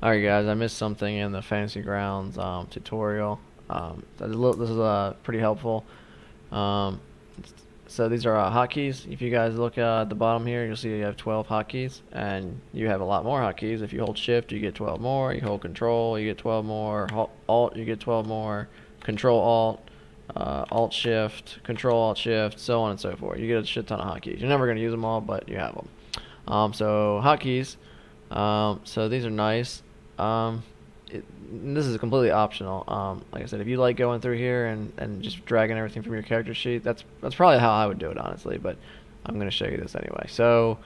Alright guys, I missed something in the Fantasy Grounds tutorial. This is pretty helpful. Um, so these are hotkeys. If you guys look at the bottom here, you'll see you have 12 hotkeys, and you have a lot more hotkeys. If you hold Shift, you get 12 more. You hold Control, you get 12 more. Alt, you get 12 more. Control Alt, Alt Shift, Control Alt Shift, so on and so forth. You get a shit ton of hotkeys. You're never going to use them all, but you have them. So hotkeys. So these are nice. Um, this is completely optional. Like I said, if you like going through here and just dragging everything from your character sheet, that's probably how I would do it, honestly. But I'm going to show you this anyway. So,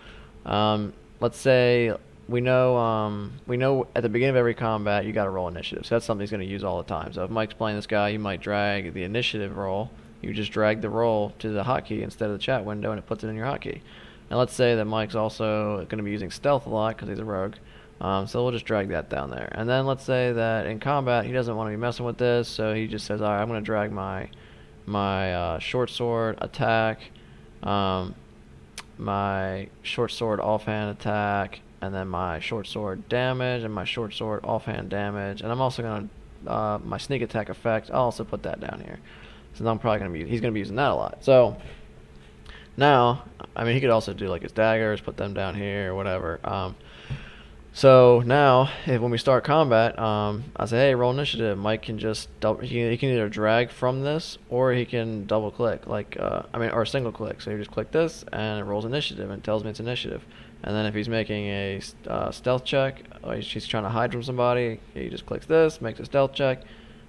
let's say we know at the beginning of every combat you got to roll initiative. So that's something he's going to use all the time. So if Mike's playing this guy, you might drag the initiative roll. You just drag the roll to the hotkey instead of the chat window, and it puts it in your hotkey. And let's say that Mike's also going to be using stealth a lot because he's a rogue. So we'll just drag that down there. And then let's say that in combat he doesn't want to be messing with this, so he just says, alright, I'm going to drag my short sword attack, my short sword offhand attack, and then my short sword damage, and my short sword offhand damage. And I'm also going to, my sneak attack effect, I'll also put that down here. So I'm probably going to be, he's going to be using that a lot. So now, I mean, he could also do like his daggers, put them down here or whatever. So now, when we start combat, I say, hey, roll initiative. Mike can just he can either drag from this or he can double click, like or single click. So you just click this and it rolls initiative and it tells me it's initiative. And then if he's making a stealth check, or he's trying to hide from somebody, he just clicks this, makes a stealth check.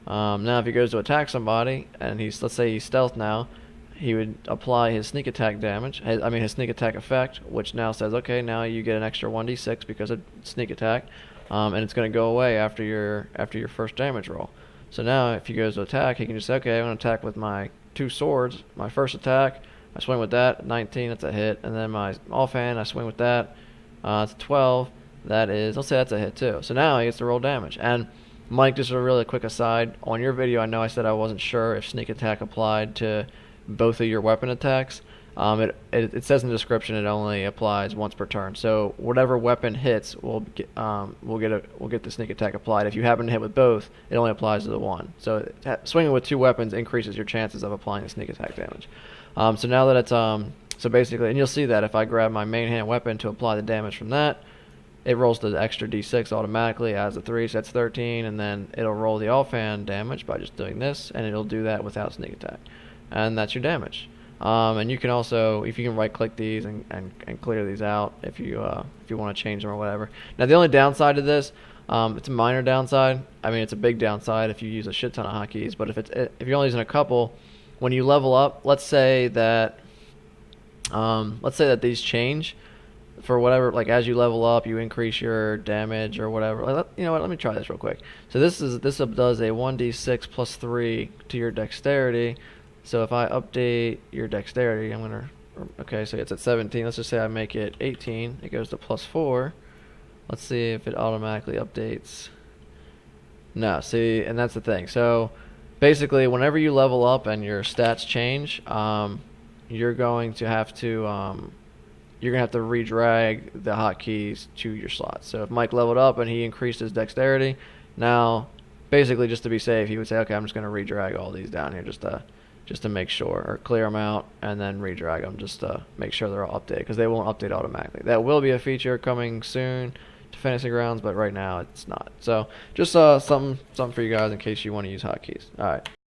Now if he goes to attack somebody and let's say he's stealth now, he would apply his sneak attack damage, his sneak attack effect, which now says, okay, now you get an extra 1d6 because of sneak attack, and it's going to go away after your first damage roll. So now if he goes to attack, he can just say, okay, I'm going to attack with my two swords. My first attack, I swing with that, 19, that's a hit, and then my offhand, I swing with that, it's 12, let's say that's a hit too. So now he gets to roll damage. And Mike, just a really quick aside, on your video I know I said I wasn't sure if sneak attack applied to both of your weapon attacks. It says in the description it only applies once per turn. So whatever weapon hits, we'll get the sneak attack applied. If you happen to hit with both, it only applies to the one. So swinging with two weapons increases your chances of applying the sneak attack damage. So now that it's so basically, and you'll see that if I grab my main hand weapon to apply the damage from that, it rolls the extra d6 automatically as a 3, so that's 13, and then it'll roll the offhand damage by just doing this, and it'll do that without sneak attack. And that's your damage. And you can also, if you can right click these and clear these out if you want to change them or whatever. Now the only downside to this, it's a minor downside. I mean, it's a big downside if you use a shit ton of hotkeys, but if you're only using a couple, when you level up, let's say that these change for whatever, like as you level up you increase your damage or whatever. Like, you know what, let me try this real quick. So this does a 1d6 plus 3 to your dexterity. So if I update your dexterity, okay, so it's at 17. Let's just say I make it 18. It goes to plus 4. Let's see if it automatically updates. No, see, and that's the thing. So basically, whenever you level up and your stats change, you're going to have to redrag the hotkeys to your slots. So if Mike leveled up and he increased his dexterity, now basically just to be safe, he would say, okay, I'm just going to redrag all these down here just to make sure, or clear them out and then redrag them just to make sure they're all updated, because they won't update automatically. That will be a feature coming soon to Fantasy Grounds, but right now it's not. So just something for you guys in case you want to use hotkeys. All right.